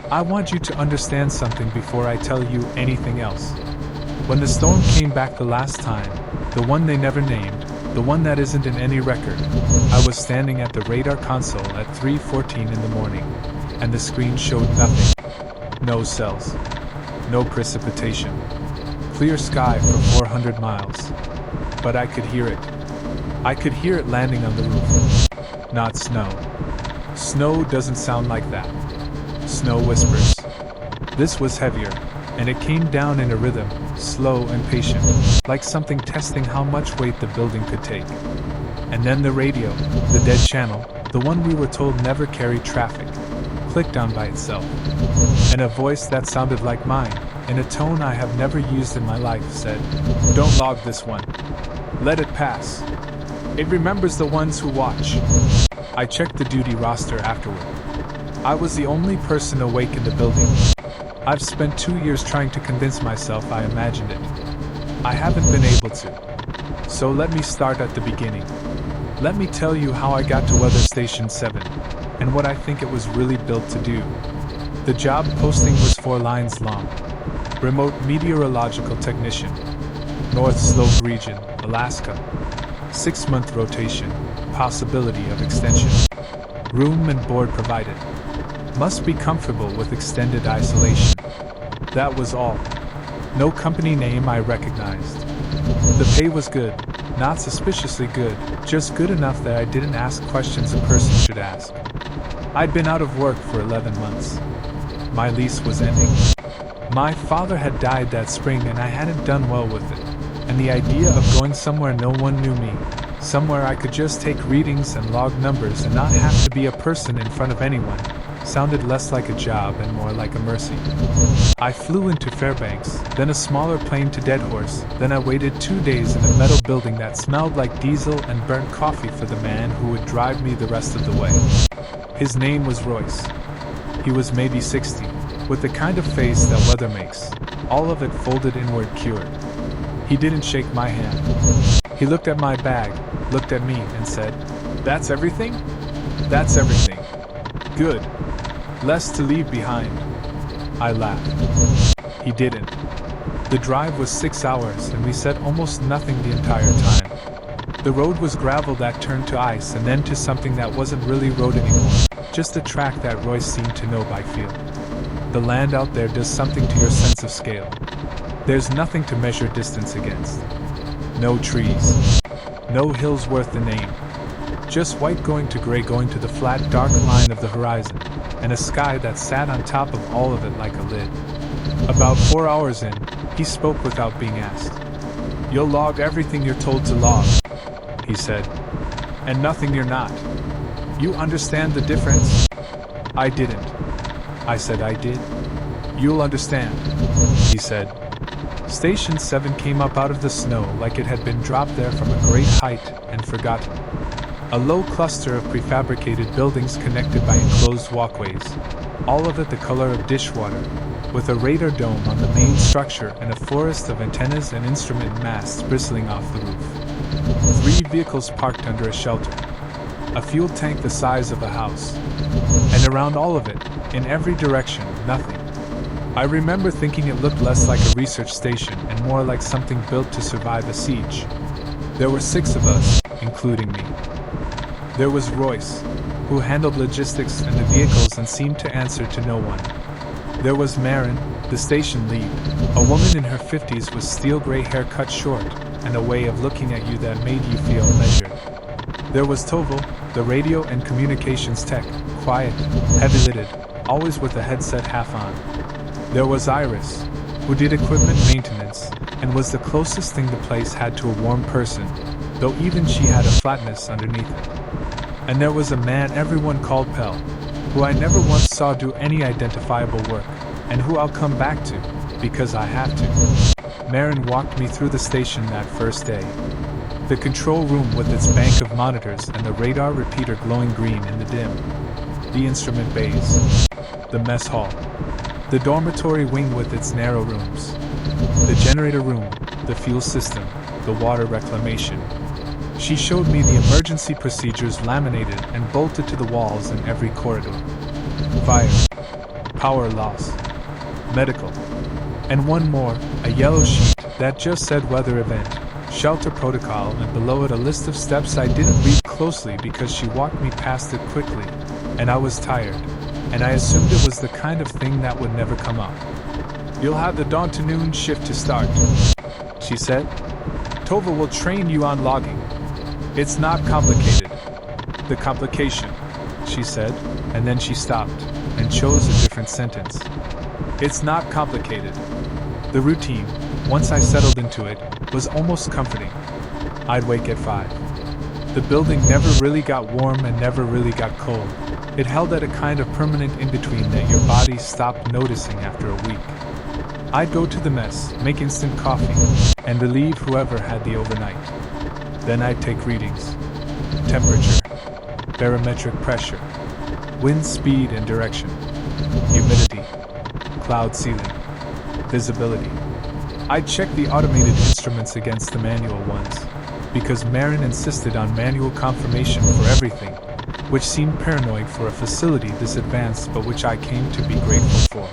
I want you to understand something before I tell you anything else. When the storm came back the last time, the one they never named, the one that isn't in any record, I was standing at the radar console at 3:14 in the morning, and the screen showed nothing. No cells. No precipitation. Clear sky for 400 miles. But I could hear it. I could hear it landing on the roof. Not snow. Snow doesn't sound like that. Snow whispers. This was heavier, and it came down in a rhythm, slow and patient, like something testing how much weight the building could take. And then the radio, the dead channel, the one we were told never carried traffic, clicked on by itself. And a voice that sounded like mine, in a tone I have never used in my life, said, "Don't log this one. Let it pass. It remembers the ones who watch." I checked the duty roster afterward. I was the only person awake in the building. I've spent 2 years trying to convince myself I imagined it. I haven't been able to. So let me start at the beginning. Let me tell you how I got to Weather Station 7, and what I think it was really built to do. The job posting was 4 lines long. Remote meteorological technician. North Slope region, Alaska. 6-month rotation, possibility of extension. Room and board provided. Must be comfortable with extended isolation. That was all. No company name I recognized. The pay was good, not suspiciously good, just good enough that I didn't ask questions a person should ask. I'd been out of work for 11 months. My lease was ending. My father had died that spring and I hadn't done well with it. And the idea of going somewhere no one knew me, somewhere I could just take readings and log numbers and not have to be a person in front of anyone, sounded less like a job and more like a mercy. I flew into Fairbanks, then a smaller plane to Deadhorse, then I waited 2 days in a metal building that smelled like diesel and burnt coffee for the man who would drive me the rest of the way. His name was Royce. He was maybe 60, with the kind of face that weather makes, all of it folded inward cured. He didn't shake my hand. He looked at my bag, looked at me, and said, "That's everything?" "That's everything." "Good. Less to leave behind." I laughed. He didn't. The drive was 6 hours and we said almost nothing the entire time. The road was gravel that turned to ice and then to something that wasn't really road anymore, just a track that Royce seemed to know by feel. The land out there does something to your sense of scale. There's nothing to measure distance against. No trees. No hills worth the name. Just white going to gray going to the flat dark line of the horizon, and a sky that sat on top of all of it like a lid. About 4 hours in, he spoke without being asked. "You'll log everything you're told to log," he said. "And nothing you're not. You understand the difference?" I didn't. I said I did. "You'll understand," he said. Station 7 came up out of the snow like it had been dropped there from a great height and forgotten. A low cluster of prefabricated buildings connected by enclosed walkways, all of it the color of dishwater, with a radar dome on the main structure and a forest of antennas and instrument masts bristling off the roof. 3 vehicles parked under a shelter. A fuel tank the size of a house. And around all of it, in every direction, nothing. I remember thinking it looked less like a research station and more like something built to survive a siege. There were 6 of us, including me. There was Royce, who handled logistics and the vehicles and seemed to answer to no one. There was Marin, the station lead, a woman in her 50s with steel gray hair cut short, and a way of looking at you that made you feel measured. There was Toval, the radio and communications tech, quiet, heavy-lidded, always with a headset half on. There was Iris, who did equipment maintenance, and was the closest thing the place had to a warm person, though even she had a flatness underneath it. And there was a man everyone called Pell, who I never once saw do any identifiable work, and who I'll come back to, because I have to. Marin walked me through the station that first day. The control room with its bank of monitors and the radar repeater glowing green in the dim. The instrument bays. The mess hall. The dormitory wing with its narrow rooms. The generator room, the fuel system, the water reclamation. She showed me the emergency procedures laminated and bolted to the walls in every corridor. Fire. power loss, medical, and one more, a yellow sheet that just said weather event, shelter protocol, and below it a list of steps I didn't read closely because she walked me past it quickly, and I was tired, and I assumed it was the kind of thing that would never come up. "You'll have the dawn to noon shift to start," she said. "Tova will train you on logging. It's not complicated." "The complication," she said, and then she stopped and chose a different sentence. "It's not complicated." The routine, once I settled into it, was almost comforting. I'd wake at 5. The building never really got warm and never really got cold. It held at a kind of permanent in-between that your body stopped noticing after a week. I'd go to the mess, make instant coffee, and relieve whoever had the overnight. Then I'd take readings. Temperature, barometric pressure, wind speed and direction, humidity, cloud ceiling, visibility. I'd check the automated instruments against the manual ones, because Marin insisted on manual confirmation for everything, which seemed paranoid for a facility this advanced but which I came to be grateful for.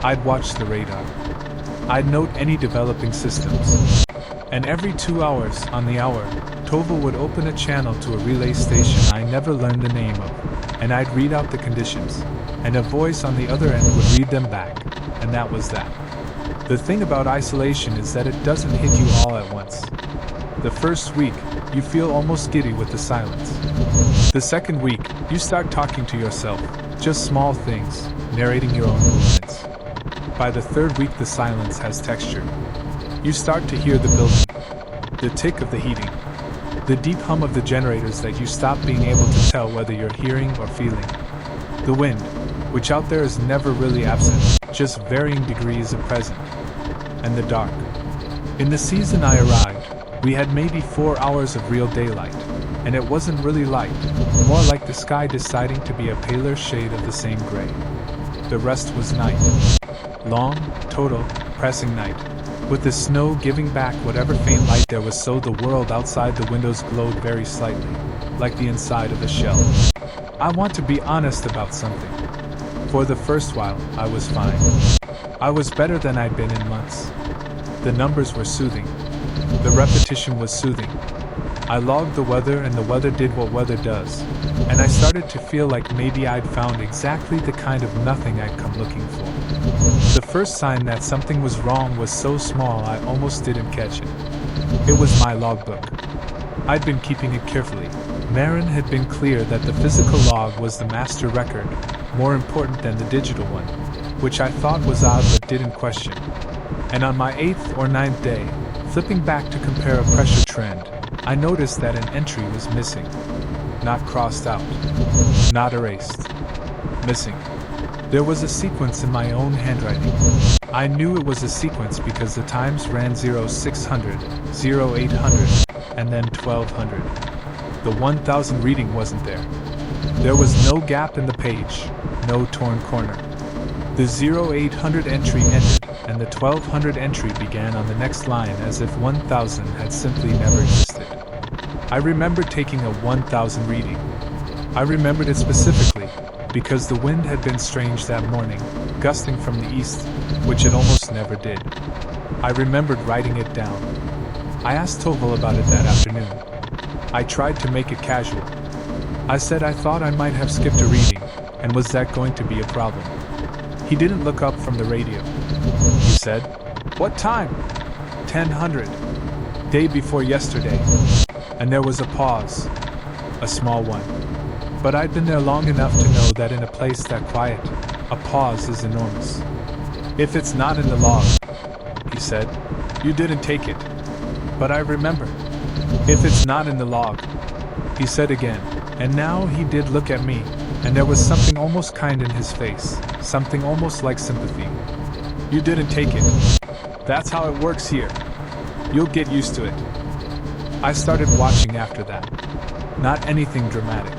I'd watch the radar. I'd note any developing systems. And every 2 hours, on the hour, Tova would open a channel to a relay station I never learned the name of, and I'd read out the conditions, and a voice on the other end would read them back, and that was that. The thing about isolation is that it doesn't hit you all at once. The first week, you feel almost giddy with the silence. The second week, you start talking to yourself, just small things, narrating your own movements. By the third week, the silence has texture. You start to hear the building, the tick of the heating, the deep hum of the generators that you stop being able to tell whether you're hearing or feeling. The wind, which out there is never really absent, just varying degrees of present. And the dark. In the season I arrived, we had maybe 4 hours of real daylight, and it wasn't really light, more like the sky deciding to be a paler shade of the same gray. The rest was night. Long, total, pressing night, with the snow giving back whatever faint light there was, so the world outside the windows glowed very slightly, like the inside of a shell. I want to be honest about something. For the first while, I was fine. I was better than I'd been in months. The numbers were soothing. The repetition was soothing. I logged the weather and the weather did what weather does, and I started to feel like maybe I'd found exactly the kind of nothing I'd come looking for. The first sign that something was wrong was so small I almost didn't catch it. It was my logbook. I'd been keeping it carefully. Marin had been clear that the physical log was the master record, more important than the digital one, which I thought was odd but didn't question. And on my 8th or 9th day, flipping back to compare a pressure trend, I noticed that an entry was missing. Not crossed out. Not erased. Missing. There was a sequence in my own handwriting. I knew it was a sequence because the times ran 0600, 0800, and then 1200. The 1000 reading wasn't there. There was no gap in the page, no torn corner. The 0800 entry ended, and the 1200 entry began on the next line as if 1000 had simply never existed. I remember taking a 1000 reading. I remembered it specifically, because the wind had been strange that morning, gusting from the east, which it almost never did. I remembered writing it down. I asked Toval about it that afternoon. I tried to make it casual. I said I thought I might have skipped a reading, and was that going to be a problem? He didn't look up from the radio. He said, "What time?" 1000. Day before yesterday. And there was a pause. A small one. But I'd been there long enough to know that in a place that quiet, a pause is enormous. "If it's not in the log," he said, "you didn't take it." But I remember. "If it's not in the log," he said again, and now he did look at me, and there was something almost kind in his face, something almost like sympathy. "You didn't take it. That's how it works here. You'll get used to it." I started watching after that. Not anything dramatic.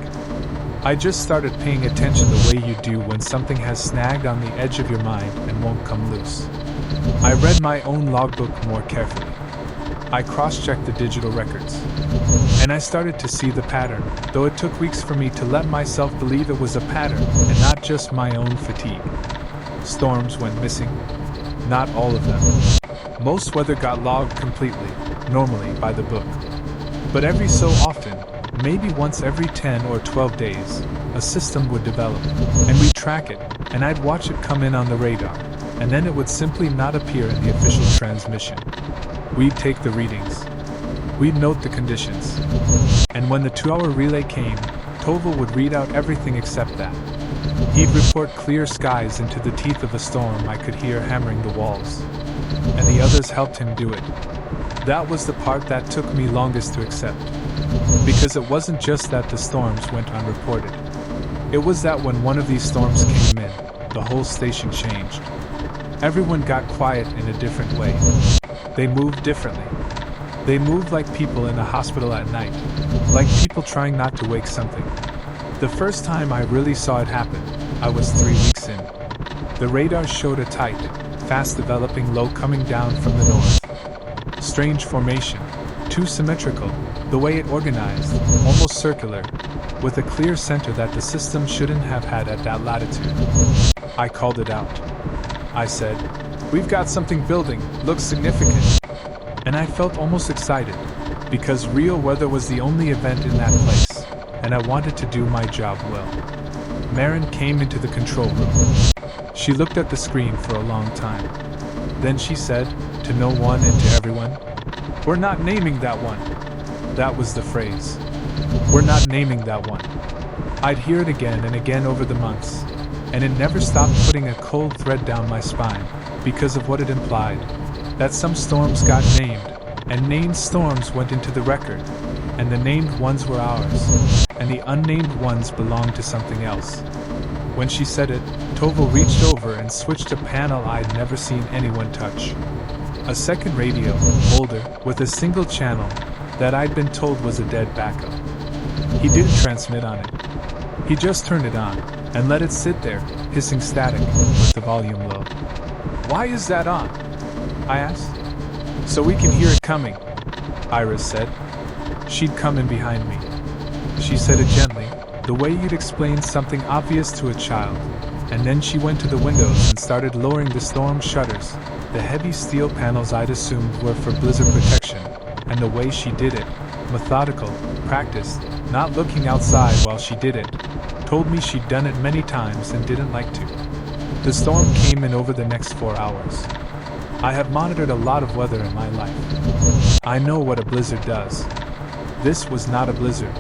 I just started paying attention the way you do when something has snagged on the edge of your mind and won't come loose. I read my own logbook more carefully. I cross-checked the digital records. And I started to see the pattern, though it took weeks for me to let myself believe it was a pattern and not just my own fatigue. storms went missing. Not all of them. Most weather got logged completely, normally by the book. But every so often, maybe once every 10 or 12 days, a system would develop, and we'd track it, and I'd watch it come in on the radar, and then it would simply not appear in the official transmission. We'd take the readings. We'd note the conditions. And when the 2-hour relay came, Toval would read out everything except that. He'd report clear skies into the teeth of a storm I could hear hammering the walls. And the others helped him do it. That was the part that took me longest to accept. Because it wasn't just that the storms went unreported. It was that when one of these storms came in, the whole station changed. Everyone got quiet in a different way. They moved differently. They moved like people in a hospital at night, like people trying not to wake something. The first time I really saw it happen, I was 3 weeks in. The radar showed a tight, fast-developing low coming down from the north. Strange formation, too symmetrical, the way it organized, almost circular, with a clear center that the system shouldn't have had at that latitude. I called it out. I said, "We've got something building, looks significant." And I felt almost excited, because real weather was the only event in that place, and I wanted to do my job well. Marin came into the control room. She looked at the screen for a long time. Then she said, to no one and to everyone, "We're not naming that one." That was the phrase. "We're not naming that one." I'd hear it again and again over the months, and it never stopped putting a cold thread down my spine, because of what it implied. That some storms got named, and named storms went into the record, and the named ones were ours, and the unnamed ones belonged to something else. When she said it, Toval reached over and switched a panel I'd never seen anyone touch. A second radio, older, with a single channel, that I'd been told was a dead backup. He didn't transmit on it. He just turned it on, and let it sit there, hissing static, with the volume low. "Why is that on?" I asked. "So we can hear it coming," Iris said. She'd come in behind me. She said it gently, the way you'd explain something obvious to a child, and then she went to the windows and started lowering the storm shutters, the heavy steel panels I'd assumed were for blizzard protection, and the way she did it, methodical, practiced, not looking outside while she did it, told me she'd done it many times and didn't like to. The storm came in over the next 4 hours. I have monitored a lot of weather in my life. I know what a blizzard does. This was not a blizzard.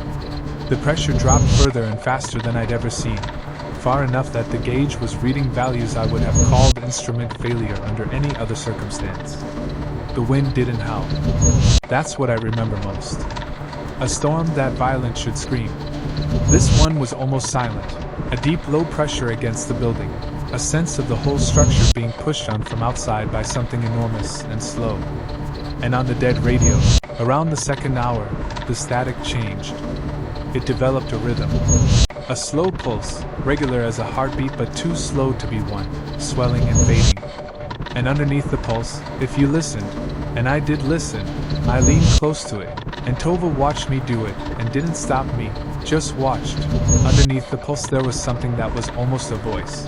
The pressure dropped further and faster than I'd ever seen, far enough that the gauge was reading values I would have called instrument failure under any other circumstance. The wind didn't howl. That's what I remember most. A storm that violent should scream. This one was almost silent, a deep low pressure against the building, a sense of the whole structure being pushed on from outside by something enormous and slow. And on the dead radio, around the second hour, the static changed. It developed a rhythm. A slow pulse, regular as a heartbeat but too slow to be one, swelling and fading. And underneath the pulse, if you listened, and I did listen, I leaned close to it, and Tova watched me do it, and didn't stop me, just watched. Underneath the pulse there was something that was almost a voice.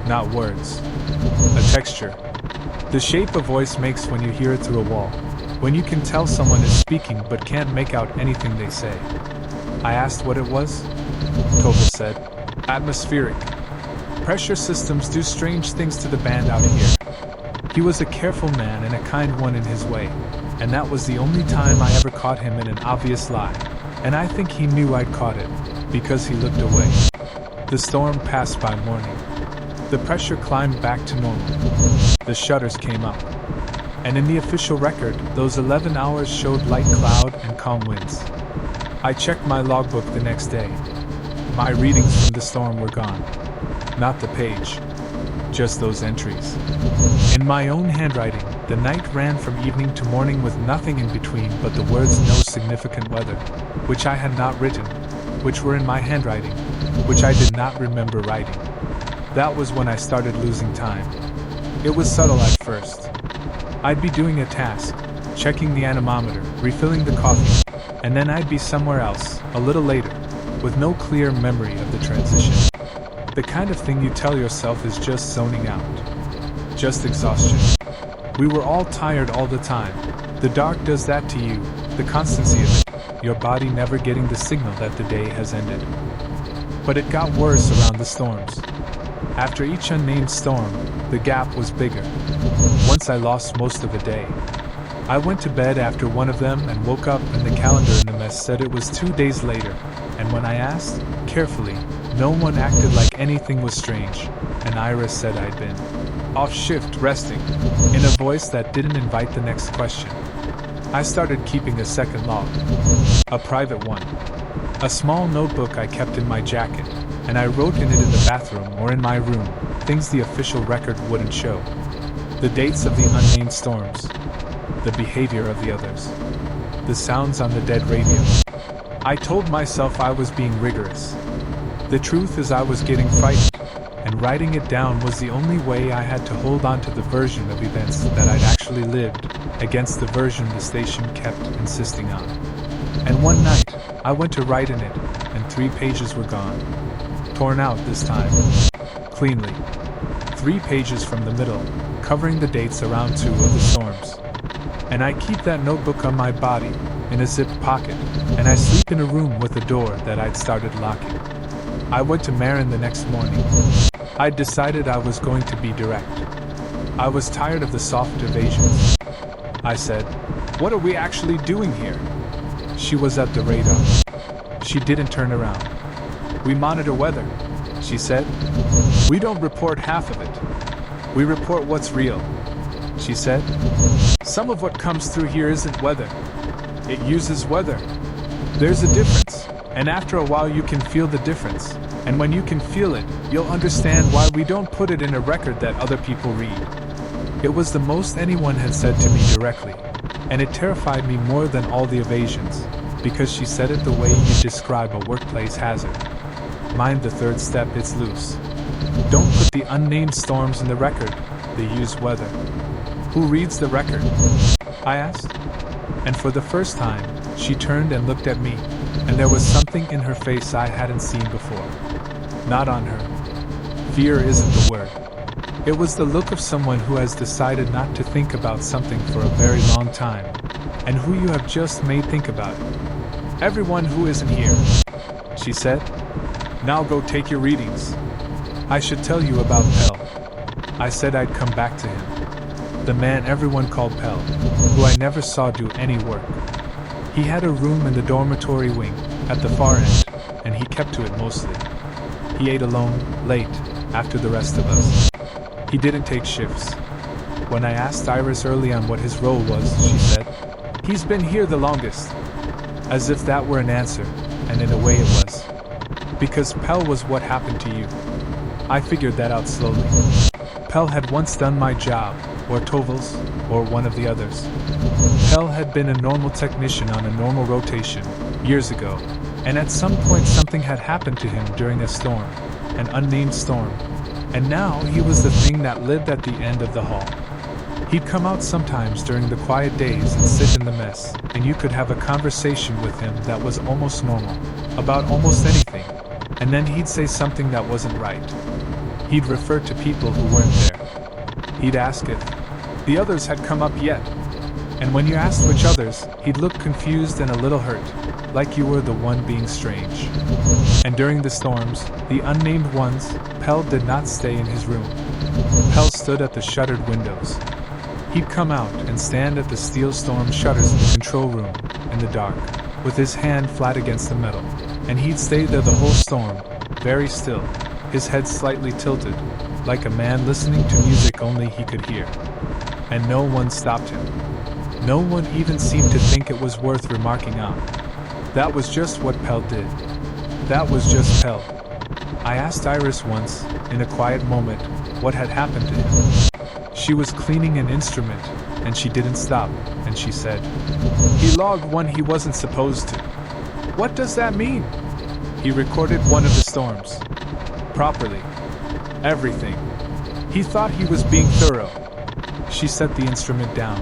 Not words. A texture. The shape a voice makes when you hear it through a wall. When you can tell someone is speaking but can't make out anything they say. I asked what it was. Tova said, "Atmospheric. Pressure systems do strange things to the band out here." He was a careful man and a kind one in his way, and that was the only time I ever caught him in an obvious lie, and I think he knew I'd caught it, because he looked away. The storm passed by morning. The pressure climbed back to normal. The shutters came up. And in the official record, those 11 hours showed light cloud and calm winds. I checked my logbook the next day. My readings from the storm were gone. Not the page. Just those entries. In my own handwriting, the night ran from evening to morning with nothing in between but the words "no significant weather," which I had not written, which were in my handwriting, which I did not remember writing. That was when I started losing time. It was subtle at first. I'd be doing a task, checking the anemometer, refilling the coffee, and then I'd be somewhere else, a little later, with no clear memory of the transition. The kind of thing you tell yourself is just zoning out. Just exhaustion. We were all tired all the time. The dark does that to you, the constancy of it, your body never getting the signal that the day has ended. But it got worse around the storms. After each unnamed storm, the gap was bigger. Once I lost most of the day. I went to bed after one of them and woke up and the calendar in the mess said it was 2 days later, and when I asked, carefully, no one acted like anything was strange, and Iris said I'd been off shift resting, in a voice that didn't invite the next question. I started keeping a second log. A private one. A small notebook I kept in my jacket, and I wrote in it in the bathroom or in my room, things the official record wouldn't show. The dates of the unnamed storms. The behavior of the others. The sounds on the dead radio. I told myself I was being rigorous. The truth is I was getting frightened, and writing it down was the only way I had to hold on to the version of events that I'd actually lived, against the version the station kept insisting on. And one night, I went to write in it, and 3 pages were gone. Torn out this time. Cleanly. 3 pages from the middle, covering the dates around 2 of the storms. And I keep that notebook on my body, in a zipped pocket, and I sleep in a room with a door that I'd started locking. I went to Marin the next morning. I'd decided I was going to be direct. I was tired of the soft evasions. I said, "What are we actually doing here?" She was at the radar. She didn't turn around. "We monitor weather," she said. "We don't report half of it. We report what's real," she said. "Some of what comes through here isn't weather. It uses weather. There's a difference, and after a while you can feel the difference, and when you can feel it, you'll understand why we don't put it in a record that other people read." It was the most anyone had said to me directly, and it terrified me more than all the evasions, because she said it the way you describe a workplace hazard. Mind the third step, it's loose. Don't put the unnamed storms in the record, they use weather. Who reads the record? I asked. And for the first time, she turned and looked at me, and there was something in her face I hadn't seen before. Not on her. Fear isn't the word. It was the look of someone who has decided not to think about something for a very long time, and who you have just made think about it. "Everyone who isn't here," she said. "Now go take your readings. I should tell you about Pell." I said I'd come back to him. The man everyone called Pell, who I never saw do any work. He had a room in the dormitory wing, at the far end, and he kept to it mostly. He ate alone, late, after the rest of us. He didn't take shifts. When I asked Iris early on what his role was, she said, "He's been here the longest." As if that were an answer, and in a way it was. Because Pell was what happened to you. I figured that out slowly. Pell had once done my job, or Toval's, or one of the others. Pell had been a normal technician on a normal rotation, years ago, and at some point something had happened to him during a storm, an unnamed storm, and now he was the thing that lived at the end of the hall. He'd come out sometimes during the quiet days and sit in the mess, and you could have a conversation with him that was almost normal, about almost anything, and then he'd say something that wasn't right. He'd refer to people who weren't there. He'd ask if the others had come up yet, and when you asked which others, he'd look confused and a little hurt, like you were the one being strange. And during the storms, the unnamed ones, Pell did not stay in his room. Pell stood at the shuttered windows. He'd come out and stand at the steel storm shutters in the control room, in the dark, with his hand flat against the metal, and he'd stay there the whole storm, very still, his head slightly tilted, like a man listening to music only he could hear. And no one stopped him. No one even seemed to think it was worth remarking on. That was just what Pell did. That was just Pell. I asked Iris once, in a quiet moment, what had happened to him. She was cleaning an instrument, and she didn't stop, and she said, "He logged one he wasn't supposed to." "What does that mean?" "He recorded one of the storms. Properly. Everything. He thought he was being thorough." She set the instrument down.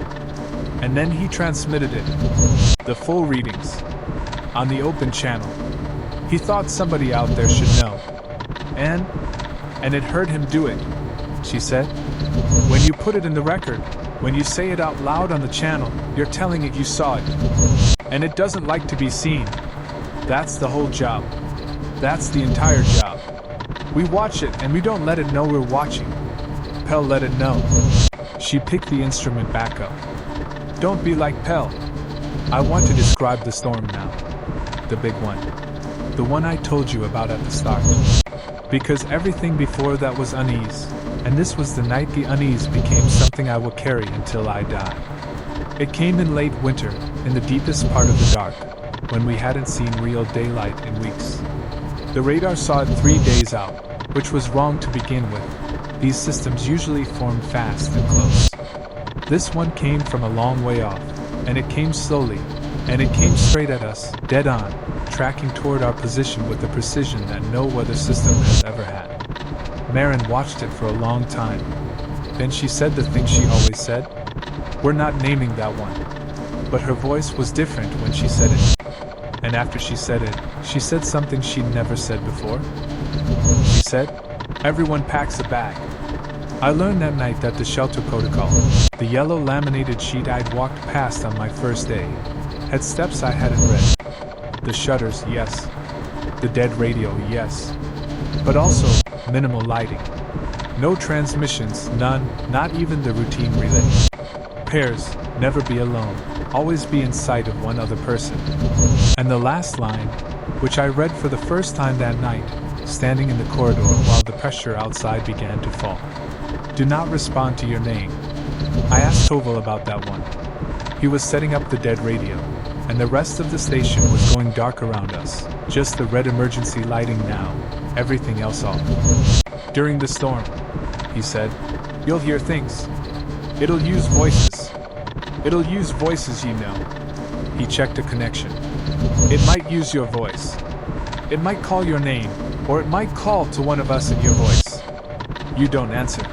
"And then he transmitted it. The full readings. On the open channel. He thought somebody out there should know. And And it heard him do it, she said. When you put it in the record, when you say it out loud on the channel, you're telling it you saw it. And it doesn't like to be seen. That's the whole job. That's the entire job. We watch it and we don't let it know we're watching. Pell let it know. She picked the instrument back up. Don't be like Pell. I want to describe the storm now. The big one. The one I told you about at the start. Because everything before that was unease, and this was the night the unease became something I will carry until I die. It came in late winter, in the deepest part of the dark, when we hadn't seen real daylight in weeks. The radar saw it 3 days out, which was wrong to begin with. These systems usually form fast and close. This one came from a long way off, and it came slowly, and it came straight at us, dead on, tracking toward our position with a precision that no weather system has ever had. Marin watched it for a long time. Then she said the thing she always said. We're not naming that one. But her voice was different when she said it. And after she said it, she said something she'd never said before. She said, everyone packs a bag. I learned that night that the shelter protocol, the yellow laminated sheet I'd walked past on my first day, had steps I hadn't read. The shutters, yes. The dead radio, yes. But also, minimal lighting. No transmissions, none, not even the routine relay. Pairs, never be alone, always be in sight of one other person. And the last line, which I read for the first time that night, standing in the corridor while the pressure outside began to fall. Do not respond to your name. I asked Toval about that one. He was setting up the dead radio, and the rest of the station was going dark around us, just the red emergency lighting now, everything else off. During the storm, he said, you'll hear things. It'll use voices. It'll use voices, you know. He checked a connection. It might use your voice. It might call your name, or it might call to one of us in your voice. You don't answer.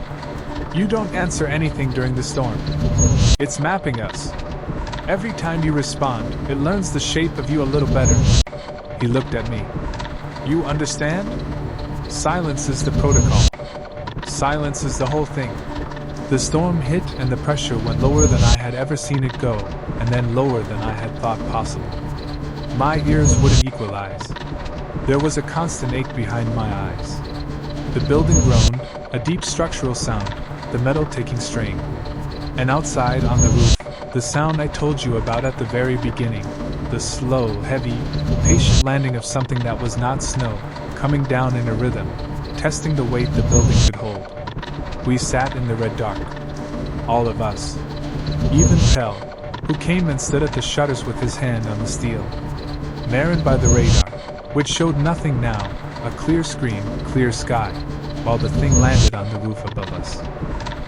You don't answer anything during the storm. It's mapping us. Every time you respond, it learns the shape of you a little better. He looked at me. You understand? Silence is the protocol. Silence is the whole thing. The storm hit and the pressure went lower than I had ever seen it go, and then lower than I had thought possible. My ears wouldn't equalize. There was a constant ache behind my eyes. The building groaned, a deep structural sound, the metal taking strain. And outside, on the roof, the sound I told you about at the very beginning, the slow, heavy, patient landing of something that was not snow, coming down in a rhythm, testing the weight the building could hold. We sat in the red dark. All of us. Even Pell, who came and stood at the shutters with his hand on the steel. Marin by the radar, which showed nothing now, a clear screen, clear sky, while the thing landed on the roof above us.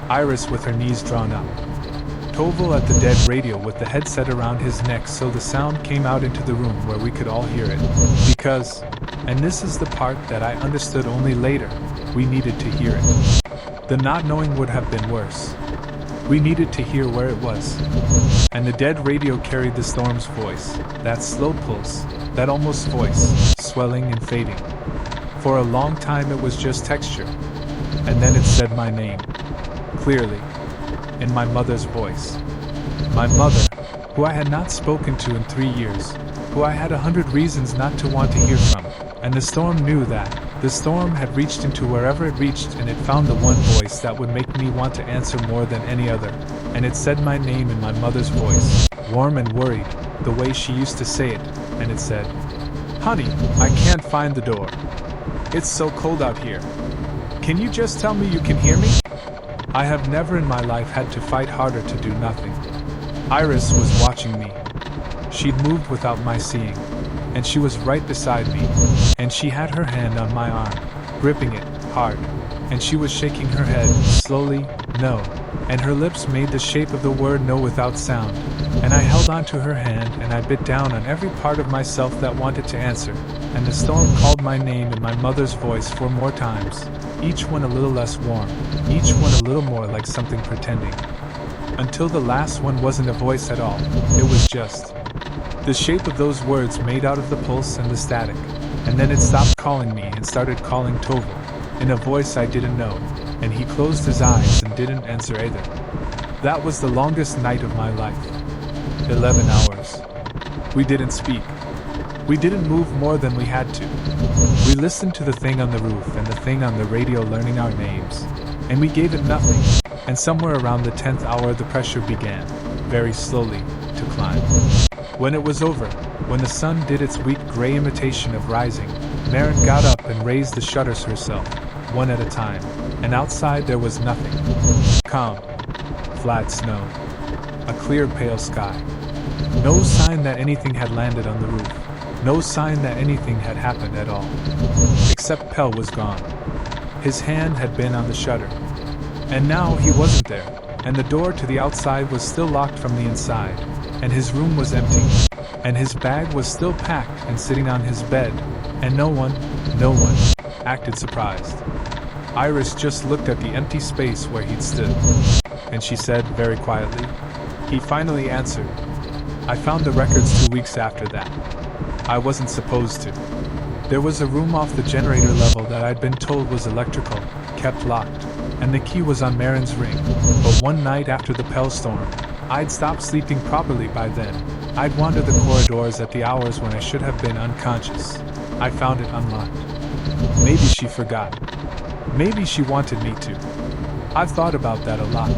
Iris with her knees drawn up. Toval at the dead radio with the headset around his neck so the sound came out into the room where we could all hear it. Because, and this is the part that I understood only later, we needed to hear it. The not knowing would have been worse. We needed to hear where it was. And the dead radio carried the storm's voice, that slow pulse, that almost voice, swelling and fading. For a long time it was just texture. And then it said my name. Clearly. In my mother's voice. My mother, who I had not spoken to in 3 years, who I had 100 reasons not to want to hear from, and the storm knew that. The storm had reached into wherever it reached and it found the one voice that would make me want to answer more than any other, and it said my name in my mother's voice, warm and worried, the way she used to say it, and it said, Honey, I can't find the door. It's so cold out here. Can you just tell me you can hear me? I have never in my life had to fight harder to do nothing. Iris was watching me. She'd moved without my seeing, and she was right beside me, and she had her hand on my arm, gripping it hard, and she was shaking her head, slowly, no, and her lips made the shape of the word no without sound, and I held on to her hand and I bit down on every part of myself that wanted to answer, and the storm called my name in my mother's voice 4 more times, each one a little less warm, each one a little more like something pretending. Until the last one wasn't a voice at all, it was just the shape of those words made out of the pulse and the static, and then it stopped calling me and started calling Toval, in a voice I didn't know, and he closed his eyes and didn't answer either. That was the longest night of my life. 11 hours. We didn't speak. We didn't move more than we had to. We listened to the thing on the roof and the thing on the radio learning our names, and we gave it nothing, and somewhere around the 10th hour the pressure began, very slowly, to climb. When it was over, when the sun did its weak gray imitation of rising, Marin got up and raised the shutters herself, one at a time, and outside there was nothing. Calm. Flat snow. A clear pale sky. No sign that anything had landed on the roof. No sign that anything had happened at all. Except Pell was gone. His hand had been on the shutter. And now he wasn't there, and the door to the outside was still locked from the inside, and his room was empty, and his bag was still packed and sitting on his bed, and no one acted surprised. Iris just looked at the empty space where he'd stood, and she said very quietly, "He finally answered. I found the records 2 weeks after that. I wasn't supposed to. There was a room off the generator level that I'd been told was electrical, kept locked, and the key was on Marin's ring, but one night after the Pell storm, I'd stopped sleeping properly by then. I'd wander the corridors at the hours when I should have been unconscious. I found it unlocked. Maybe she forgot. Maybe she wanted me to. I've thought about that a lot.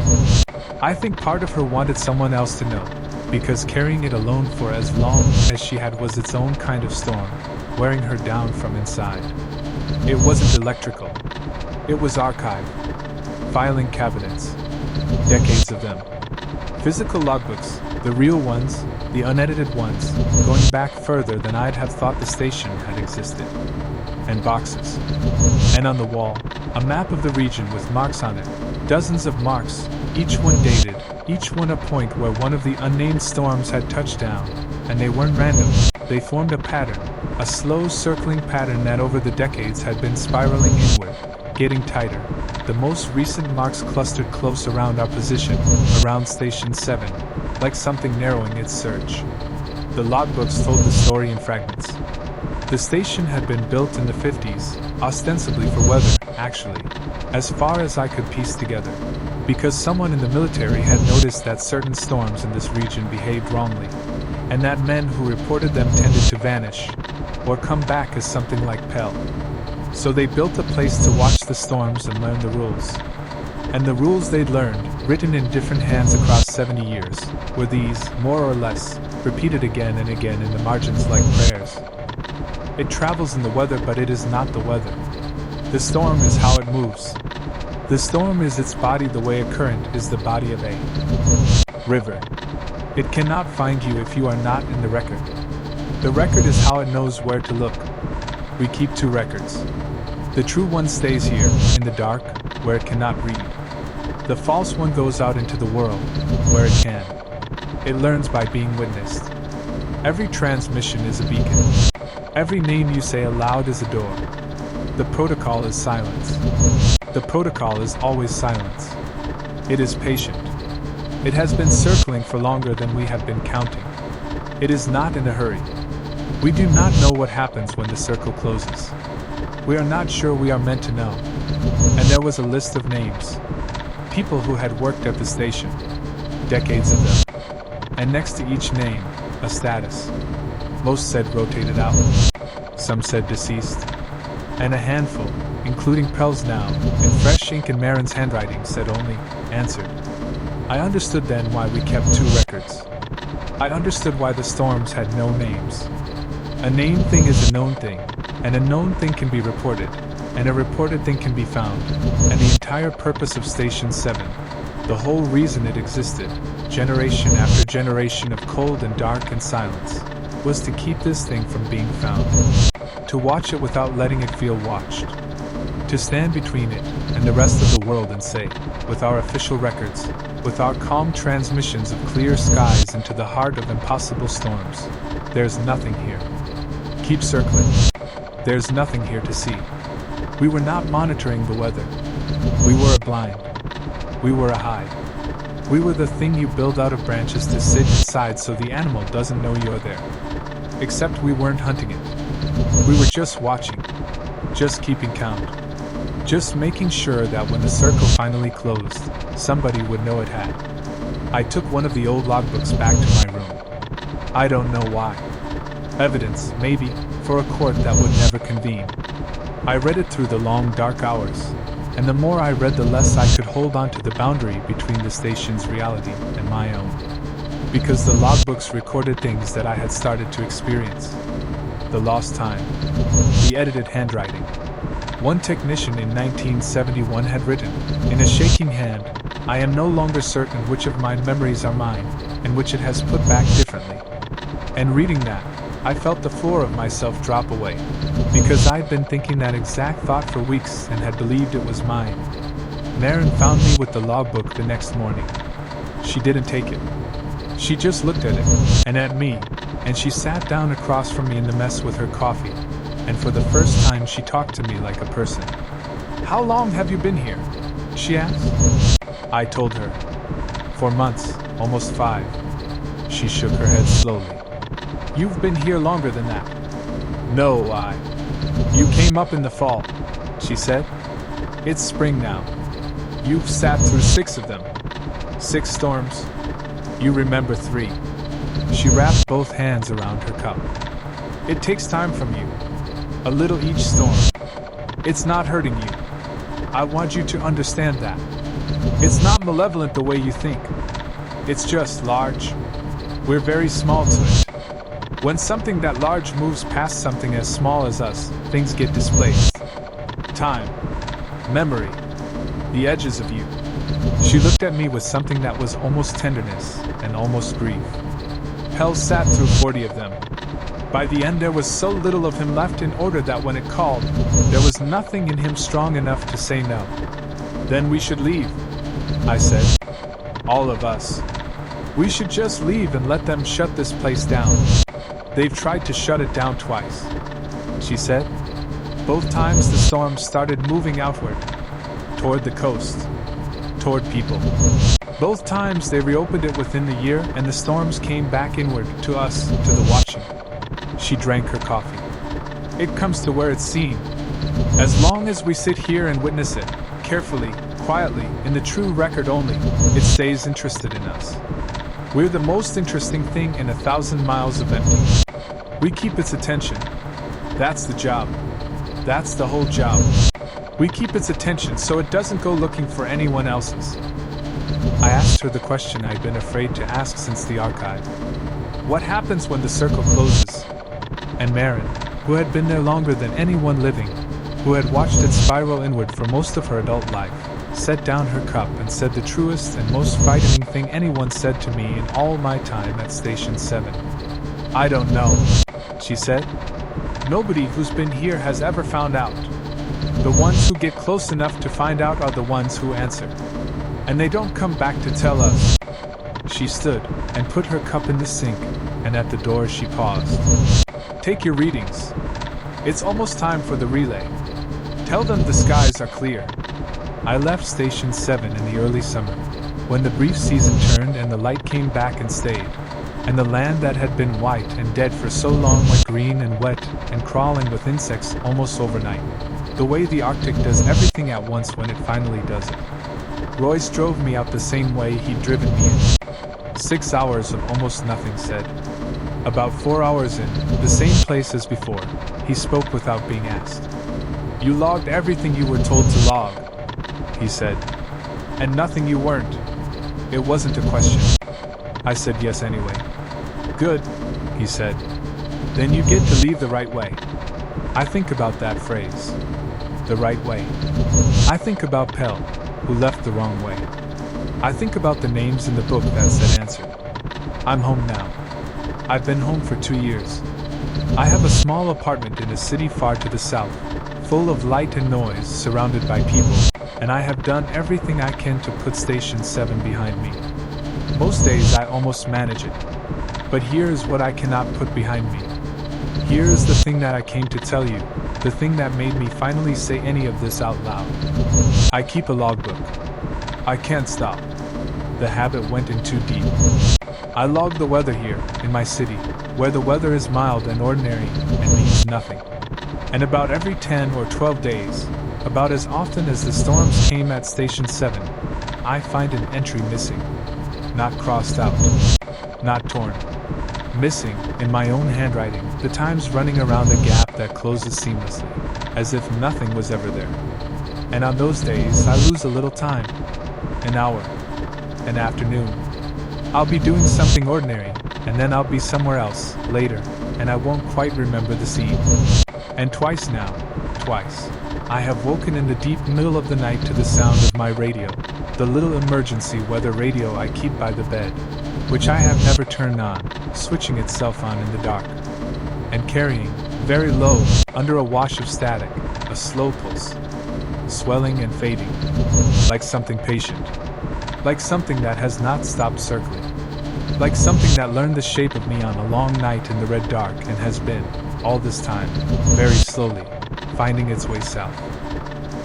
I think part of her wanted someone else to know, because carrying it alone for as long as she had was its own kind of storm, wearing her down from inside. It wasn't electrical. It was archive. Filing cabinets. Decades of them. Physical logbooks, the real ones, the unedited ones, going back further than I'd have thought the station had existed. And boxes. And on the wall, a map of the region with marks on it, dozens of marks, each one dated, each one a point where one of the unnamed storms had touched down, and they weren't random, they formed a pattern, a slow circling pattern that over the decades had been spiraling inward, getting tighter. The most recent marks clustered close around our position, around Station 7, like something narrowing its search. The logbooks told the story in fragments. The station had been built in the 50s, ostensibly for weather, actually, as far as I could piece together, because someone in the military had noticed that certain storms in this region behaved wrongly, and that men who reported them tended to vanish, or come back as something like Pell. So they built a place to watch the storms and learn the rules. And the rules they'd learned, written in different hands across 70 years, were these, more or less, repeated again and again in the margins like prayers. It travels in the weather, but it is not the weather. The storm is how it moves. The storm is its body the way a current is the body of a river. It cannot find you if you are not in the record. The record is how it knows where to look. We keep 2 records. The true one stays here, in the dark, where it cannot read. The false one goes out into the world, where it can. It learns by being witnessed. Every transmission is a beacon. Every name you say aloud is a door. The protocol is silence. The protocol is always silence. It is patient. It has been circling for longer than we have been counting. It is not in a hurry. We do not know what happens when the circle closes. We are not sure we are meant to know. And there was a list of names. People who had worked at the station. Decades of them. And next to each name, a status. Most said rotated out. Some said deceased. And a handful, including Pell's now, in fresh ink and Marin's handwriting, said only, answered. I understood then why we kept 2 records. I understood why the storms had no names. A named thing is a known thing, and a known thing can be reported, and a reported thing can be found, and the entire purpose of Station 7, the whole reason it existed, generation after generation of cold and dark and silence, was to keep this thing from being found. To watch it without letting it feel watched. To stand between it and the rest of the world and say, with our official records, with our calm transmissions of clear skies into the heart of impossible storms, there's nothing here. Keep circling. There's nothing here to see. We were not monitoring the weather. We were a blind. We were a hide. We were the thing you build out of branches to sit inside so the animal doesn't know you're there. Except we weren't hunting it. We were just watching. Just keeping count. just making sure that when the circle finally closed, somebody would know it had. I took one of the old logbooks back to my room. I don't know why. Evidence, maybe, for a court that would never convene. I read it through the long dark hours, and the more I read the less I could hold on to the boundary between the station's reality and my own. Because the logbooks recorded things that I had started to experience. The lost time. The edited handwriting. One technician in 1971 had written, in a shaking hand, "I am no longer certain which of my memories are mine, and which it has put back differently." And reading that, I felt the floor of myself drop away, because I'd been thinking that exact thought for weeks and had believed it was mine. Marin found me with the logbook the next morning. She didn't take it. She just looked at it, and at me, and she sat down across from me in the mess with her coffee, and for the first time she talked to me like a person. "How long have you been here?" she asked. I told her. "For months, almost 5. She shook her head slowly. "You've been here longer than that." "No, You came up in the fall," she said. "It's spring now. You've sat through 6 of them. 6 storms. You remember 3. She wrapped both hands around her cup. "It takes time from you. A little each storm. It's not hurting you. I want you to understand that. It's not malevolent the way you think. It's just large. We're very small to it. When something that large moves past something as small as us, things get displaced. Time. Memory. The edges of you." She looked at me with something that was almost tenderness and almost grief. Pell sat through 40 of them. By the end there was so little of him left in order that when it called, there was nothing in him strong enough to say no. "Then we should leave," I said. "All of us. We should just leave and let them shut this place down. They've tried to shut it down twice," she said. "Both times the storm started moving outward, toward the coast, toward people. Both times they reopened it within the year and the storms came back inward, to us, to the watching." She drank her coffee. "It comes to where it's seen. As long as we sit here and witness it, carefully, quietly, in the true record only, it stays interested in us. We're the most interesting thing in 1,000 miles of empty. We keep its attention. That's the job. That's the whole job. We keep its attention so it doesn't go looking for anyone else's." I asked her the question I'd been afraid to ask since the archive. What happens when the circle closes? And Marin, who had been there longer than anyone living, who had watched it spiral inward for most of her adult life, set down her cup and said the truest and most frightening thing anyone said to me in all my time at Station 7. "I don't know," she said. "Nobody who's been here has ever found out. The ones who get close enough to find out are the ones who answer. And they don't come back to tell us." She stood and put her cup in the sink, and at the door she paused. "Take your readings. It's almost time for the relay. Tell them the skies are clear." I left Station 7 in the early summer, when the brief season turned and the light came back and stayed, and the land that had been white and dead for so long went green and wet and crawling with insects almost overnight, the way the Arctic does everything at once when it finally does it. Royce drove me out the same way he'd driven me in. 6 hours of almost nothing said. About 4 hours in, the same place as before, he spoke without being asked. "You logged everything you were told to log," he said. "And nothing you weren't." It wasn't a question. I said yes anyway. "Good," he said. "Then you get to leave the right way." I think about that phrase. The right way. I think about Pell, who left the wrong way. I think about the names in the book that said answered. I'm home now. I've been home for 2 years. I have a small apartment in a city far to the south, full of light and noise, surrounded by people, and I have done everything I can to put Station 7 behind me. Most days I almost manage it. But here is what I cannot put behind me. Here is the thing that I came to tell you, the thing that made me finally say any of this out loud. I keep a logbook. I can't stop. The habit went in too deep. I log the weather here, in my city, where the weather is mild and ordinary, and means nothing. And about every 10 or 12 days, about as often as the storms came at Station 7, I find an entry missing. Not crossed out. Not torn. Missing, in my own handwriting, the times running around a gap that closes seamlessly, as if nothing was ever there. And on those days, I lose a little time. An hour. An afternoon. I'll be doing something ordinary, and then I'll be somewhere else, later, and I won't quite remember the scene. And twice now, twice, I have woken in the deep middle of the night to the sound of my radio, the little emergency weather radio I keep by the bed, which I have never turned on, switching itself on in the dark, and carrying, very low, under a wash of static, a slow pulse, swelling and fading, like something patient, like something that has not stopped circling, like something that learned the shape of me on a long night in the red dark and has been, all this time, very slowly, finding its way south.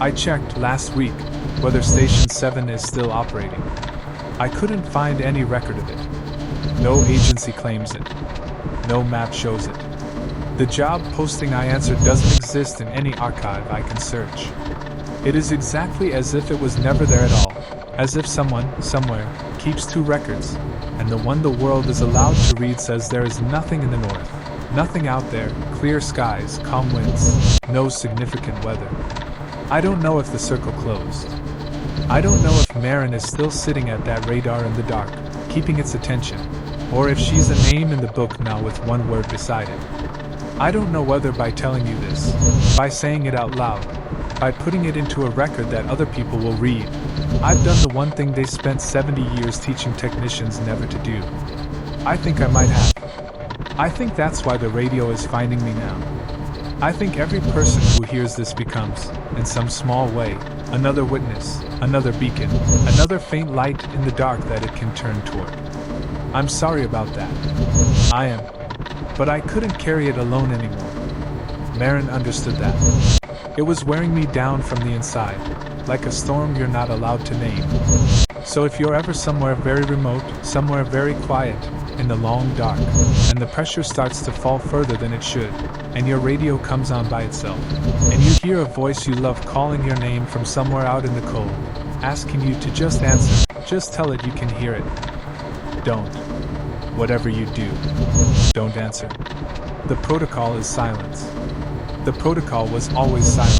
I checked last week whether Station 7 is still operating. I couldn't find any record of it. No agency claims it. No map shows it. The job posting I answered doesn't exist in any archive I can search. It is exactly as if it was never there at all, as if someone, somewhere, keeps two records, and the one the world is allowed to read says there is nothing in the north, nothing out there, clear skies, calm winds, no significant weather. I don't know if the circle closed. I don't know if Marin is still sitting at that radar in the dark, keeping its attention, or if she's a name in the book now with one word beside it. I don't know whether by telling you this, by saying it out loud, by putting it into a record that other people will read, I've done the one thing they spent 70 years teaching technicians never to do. I think I might have. I think that's why the radio is finding me now. I think every person who hears this becomes, in some small way, another witness, another beacon, another faint light in the dark that it can turn toward. I'm sorry about that. I am. But I couldn't carry it alone anymore. Marin understood that. It was wearing me down from the inside, like a storm you're not allowed to name. So if you're ever somewhere very remote, somewhere very quiet, in the long dark, and the pressure starts to fall further than it should, and your radio comes on by itself, and you hear a voice you love calling your name from somewhere out in the cold, asking you to just answer, just tell it you can hear it. Don't. Whatever you do, don't answer. The protocol is silence. The protocol was always silent.